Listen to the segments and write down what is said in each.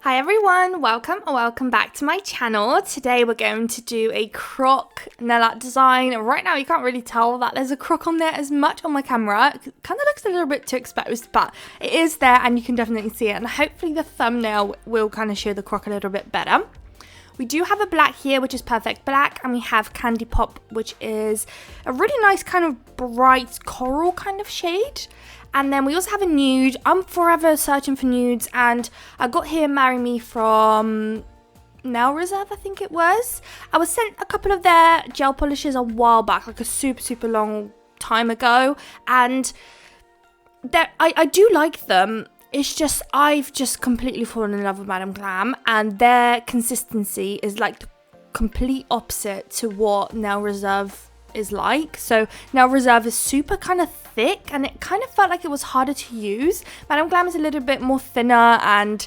Hi everyone, welcome or welcome back to my channel. Today we're going to do a croc nail art design. Right now you can't really tell that there's a croc on there as much on my camera. It kind of looks a little bit too exposed, but it is there and you can definitely see it, and hopefully the thumbnail will kind of show the croc a little bit better. We do have a black here, which is perfect black, and we have Candy Pop, which is a really nice kind of bright coral kind of shade. And then we also have a nude. I'm forever searching for nudes, and I got here Marry Me from Nail Reserve, I think it was. I was sent a couple of their gel polishes a while back, like a super long time ago, and I do like them. It's just, I've just completely fallen in love with Madam Glam, and their consistency is like the complete opposite to what Nail Reserve is like. So Nail Reserve is super kind of thick, and it kind of felt like it was harder to use. Madam Glam is a little bit more thinner, and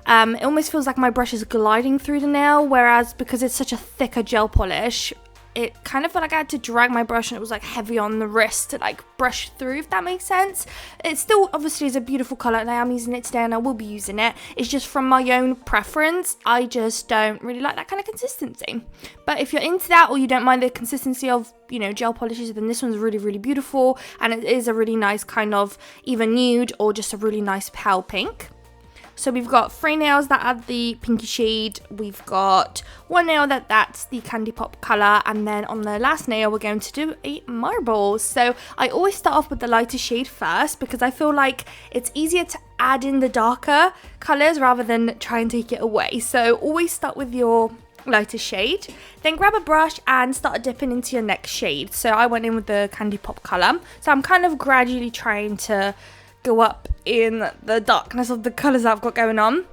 it almost feels like my brush is gliding through the nail, whereas because it's such a thicker gel polish, it kind of felt like I had to drag my brush and it was like heavy on the wrist to like brush through, if that makes sense. It still obviously is a beautiful colour, and I am using it today and I will be using it. It's just from my own preference, I just don't really like that kind of consistency. But if you're into that, or you don't mind the consistency of, you know, gel polishes, then this one's really beautiful, and it is a really nice kind of either nude or just a really nice pale pink. So we've got 3 nails that have the pinky shade, we've got 1 nail that's the Candy Pop colour, and then on the last nail we're going to do a marble. So I always start off with the lighter shade first, because I feel like it's easier to add in the darker colours rather than try and take it away. So always start with your lighter shade, then grab a brush and start dipping into your next shade. So I went in with the Candy Pop colour, so I'm kind of gradually trying to go up in the darkness of the colours I've got going on,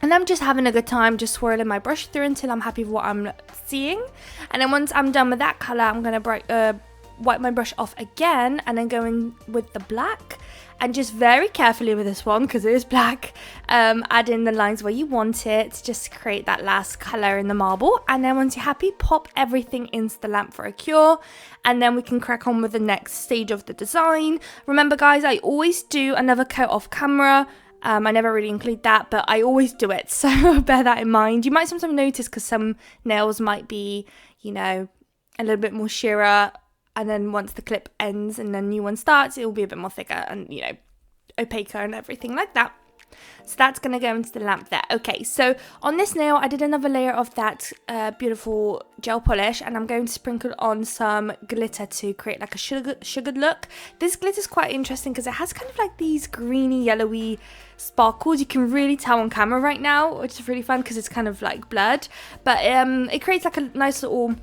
and I'm just having a good time just swirling my brush through until I'm happy with what I'm seeing. And then once I'm done with that colour, I'm going to wipe my brush off again and then go in with the black, and just very carefully with this one, because it is black, add in the lines where you want it, just to create that last colour in the marble. And then once you're happy, pop everything into the lamp for a cure, and then we can crack on with the next stage of the design. Remember guys, I always do another coat off camera. I never really include that, but I always do it, so bear that in mind. You might sometimes notice, because some nails might be, you know, a little bit more sheerer, and then once the clip ends and the new one starts, it will be a bit more thicker and, you know, opaque and everything like that. So that's going to go into the lamp there. Okay, so on this nail, I did another layer of that beautiful gel polish, and I'm going to sprinkle on some glitter to create like a sugared look. This glitter is quite interesting because it has kind of like these greeny, yellowy sparkles. You can really tell on camera right now, which is really fun because it's kind of like blurred. But it creates like a nice little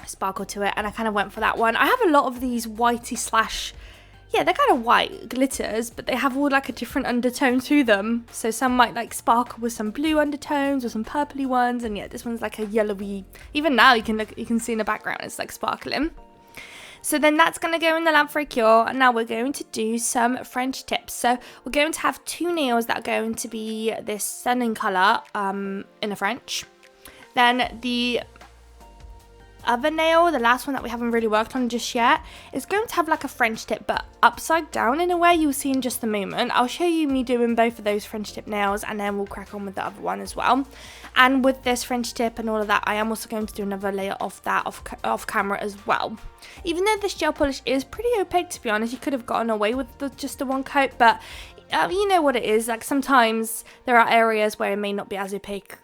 sparkle to it, and I kind of went for that one. I have a lot of these whitey / yeah, they're kind of white glitters, but they have all like a different undertone to them. So some might like sparkle with some blue undertones or some purpley ones, and yeah, this one's like a yellowy. Even now you can see in the background it's like sparkling. So then that's going to go in the lamp for a cure, and now we're going to do some French tips. So we're going to have 2 nails that are going to be this stunning colour in a French. Then the other nail, the last one that we haven't really worked on just yet, is going to have like a French tip, but upside down in a way. You'll see in just a moment. I'll show you me doing both of those French tip nails, and then we'll crack on with the other one as well. And with this French tip and all of that, I am also going to do another layer of that off camera as well. Even though this gel polish is pretty opaque, to be honest, you could have gotten away with just the one coat, but you know what it is, like sometimes there are areas where it may not be as opaque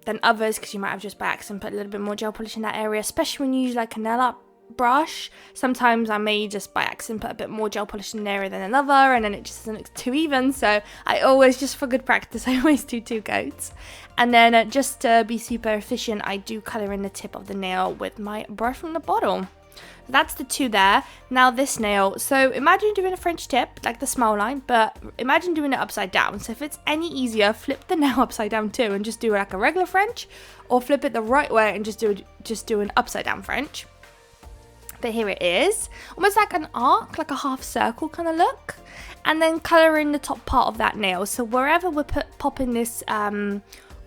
than others, because you might have just by accident put a little bit more gel polish in that area, especially when you use like a nail art brush. Sometimes I may just by accident put a bit more gel polish in an area than another, and then it just doesn't look too even. So I always, just for good practice, I always do 2 coats. And then just to be super efficient, I do colour in the tip of the nail with my brush from the bottle. That's the 2 there. Now this nail, so imagine doing a French tip like the smile line, but imagine doing it upside down. So if it's any easier, flip the nail upside down too and just do like a regular French, or flip it the right way and just do an upside down French. But here it is, almost like an arc, like a half circle kind of look, and then colour in the top part of that nail. So wherever we're popping this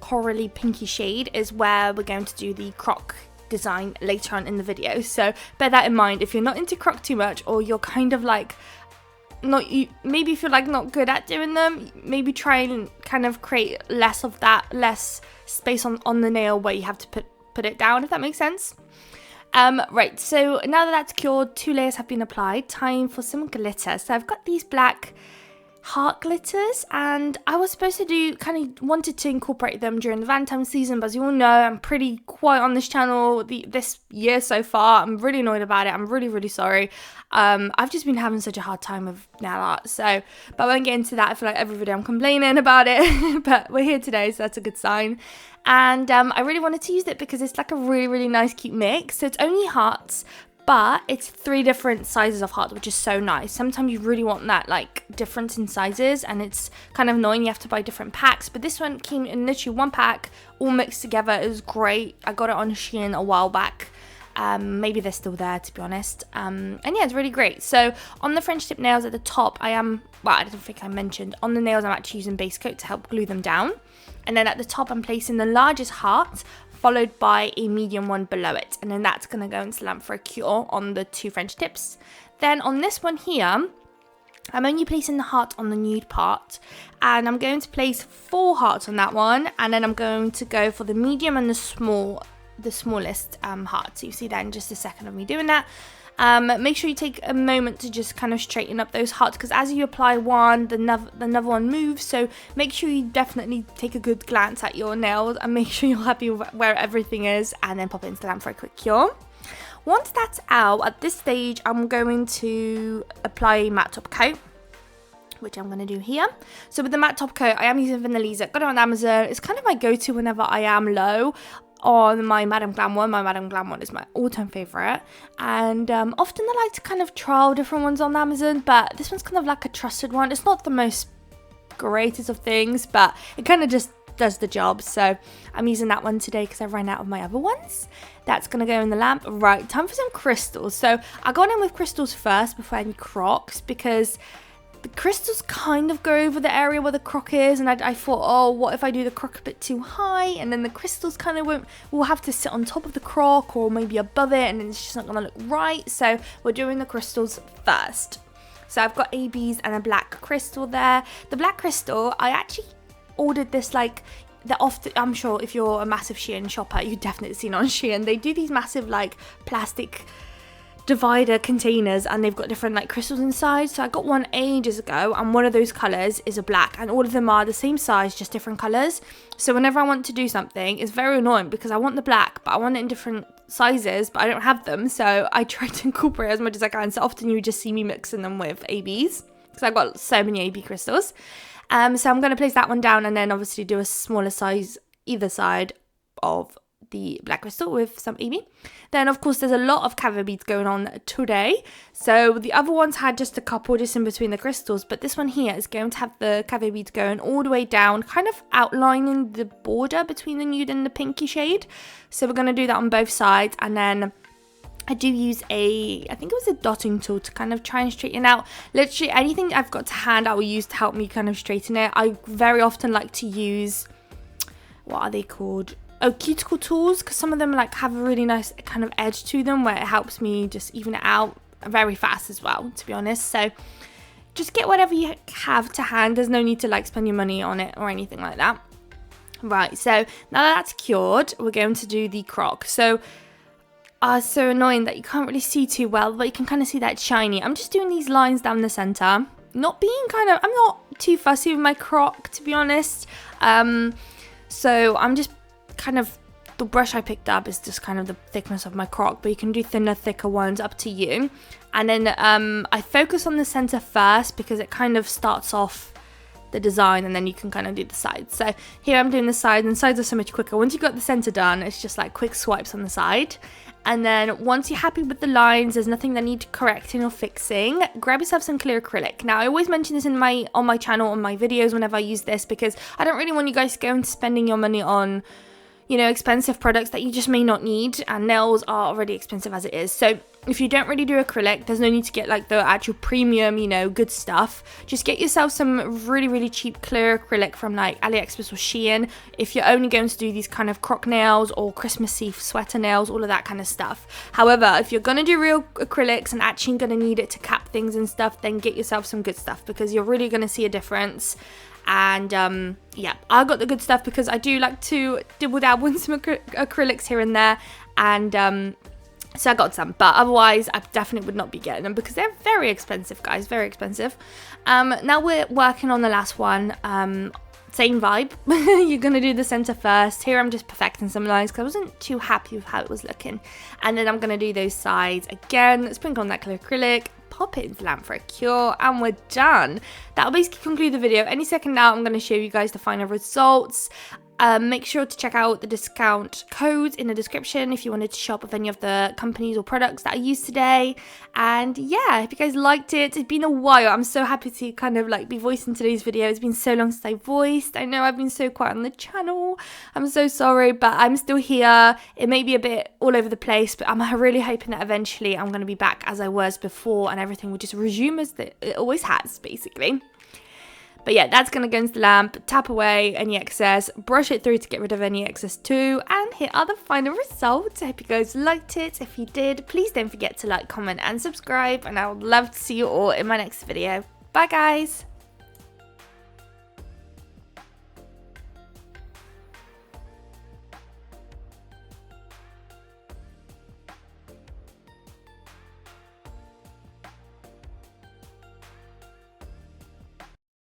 corally pinky shade is where we're going to do the croc design later on in the video. So bear that in mind if you're not into croc too much, or you're kind of like maybe feel like not good at doing them, maybe try and kind of create less of that, less space on the nail where you have to put it down, if that makes sense. Right, so now that that's cured, 2 layers have been applied, time for some glitter. So I've got these black heart glitters, and I was supposed to wanted to incorporate them during the Valentine's season, but as you all know, I'm pretty quiet on this channel this year so far. I'm really annoyed about it. I'm really sorry. I've just been having such a hard time with nail art, but I won't get into that. I feel like every video I'm complaining about it, but we're here today, so that's a good sign. And I really wanted to use it because it's like a really nice cute mix. So it's only hearts, but it's 3 different sizes of heart, which is so nice. Sometimes you really want that like difference in sizes, and it's kind of annoying. You have to buy different packs, but this one came in literally 1 pack, all mixed together. It was great. I got it on Shein a while back. Maybe they're still there, to be honest. And yeah, it's really great. So on the French tip nails at the top, I don't think I mentioned, on the nails I'm actually using base coat to help glue them down. And then at the top, I'm placing the largest heart, followed by a medium one below it, and then that's going to go into the lamp for a cure on the 2 French tips. Then on this one here, I'm only placing the heart on the nude part, and I'm going to place 4 hearts on that one, and then I'm going to go for the medium and the smallest heart. So you see that in just a second of me doing that. Make sure you take a moment to just kind of straighten up those hearts, because as you apply one, the another one moves. So make sure you definitely take a good glance at your nails and make sure you're happy with where everything is, and then pop it into the lamp for a quick cure. Once that's out, at this stage, I'm going to apply a matte top coat, which I'm going to do here. So with the matte top coat, I am using Vanillisa. Got it on Amazon. It's kind of my go-to whenever I am low on my Madame Glam one. My Madame Glam one is my all-time favourite, and often I like to kind of trial different ones on Amazon, but this one's kind of like a trusted one. It's not the most greatest of things, but it kind of just does the job, so I'm using that one today because I ran out of my other ones. That's going to go in the lamp. Right, time for some crystals. So I got in with crystals first before any Crocs, because the crystals kind of go over the area where the Croc is, and I thought, oh, what if I do the Croc a bit too high, and then the crystals kind of will have to sit on top of the Croc or maybe above it, and it's just not going to look right. So we're doing the crystals first. So I've got ABs and a black crystal there. The black crystal, I actually ordered this like I'm sure if you're a massive Shein shopper, you've definitely seen on Shein. They do these massive like plastic divider containers, and they've got different like crystals inside. So I got one ages ago, and one of those colors is a black, and all of them are the same size, just different colors. So whenever I want to do something, it's very annoying because I want the black, but I want it in different sizes, but I don't have them. So I try to incorporate as much as I can. So often you just see me mixing them with ABs because I've got so many AB crystals. So I'm going to place that one down, and then obviously do a smaller size either side of the black crystal with some AB. Then of course there's a lot of caviar beads going on today. So the other ones had just a couple just in between the crystals, but this one here is going to have the caviar beads going all the way down, kind of outlining the border between the nude and the pinky shade. So we're going to do that on both sides, and then I do use I think it was a dotting tool to kind of try and straighten out. Literally anything I've got to hand I will use to help me kind of straighten it. I very often like to use, what are they called? Oh, cuticle tools, because some of them like have a really nice kind of edge to them where it helps me just even it out very fast as well, to be honest. So just get whatever you have to hand. There's no need to like spend your money on it or anything like that. Right, so now that that's cured, we're going to do the Croc. So so annoying that you can't really see too well, but you can kind of see that it's shiny. I'm just doing these lines down the center, I'm not too fussy with my Croc, to be honest. So I'm just kind of, the brush I picked up is just kind of the thickness of my Croc, but you can do thinner, thicker ones, up to you. And then I focus on the center first because it kind of starts off the design, and then you can kind of do the sides. So here I'm doing the sides, and sides are so much quicker. Once you've got the center done, it's just like quick swipes on the side. And then once you're happy with the lines, there's nothing that need correcting or fixing, grab yourself some clear acrylic. Now I always mention this on my channel, on my videos whenever I use this, because I don't really want you guys to go and spending your money on, you know, expensive products that you just may not need, and nails are already expensive as it is. So if you don't really do acrylic, there's no need to get like the actual premium, you know, good stuff. Just get yourself some really cheap clear acrylic from like AliExpress or Shein if you're only going to do these kind of croc nails or Christmassy sweater nails, all of that kind of stuff. However, if you're going to do real acrylics and actually going to need it to cap things and stuff, then get yourself some good stuff, because you're really going to see a difference. And yeah, I got the good stuff because I do like to dibble dabble in some acrylics here and there, and so I got some, but otherwise I definitely would not be getting them because they're very expensive, guys, very expensive. Now we're working on the last one. Same vibe. You're gonna do the center first. Here I'm just perfecting some lines because I wasn't too happy with how it was looking, and then I'm gonna do those sides again, sprinkle on that clear acrylic, pop it into lamp for a cure, and we're done. That'll basically conclude the video. Any second now I'm going to show you guys the final results. Make sure to check out the discount codes in the description if you wanted to shop with any of the companies or products that I used today. And yeah, I hope you guys liked it. It's been a while. I'm so happy to kind of like be voicing today's video. It's been so long since I voiced. I know I've been so quiet on the channel. I'm so sorry, but I'm still here. It may be a bit all over the place, but I'm really hoping that eventually I'm going to be back as I was before and everything will just resume as it always has, basically. But yeah, that's going to go into the lamp, tap away any excess, brush it through to get rid of any excess too, and here are the final results. I hope you guys liked it. If you did, please don't forget to like, comment and subscribe, and I would love to see you all in my next video. Bye guys!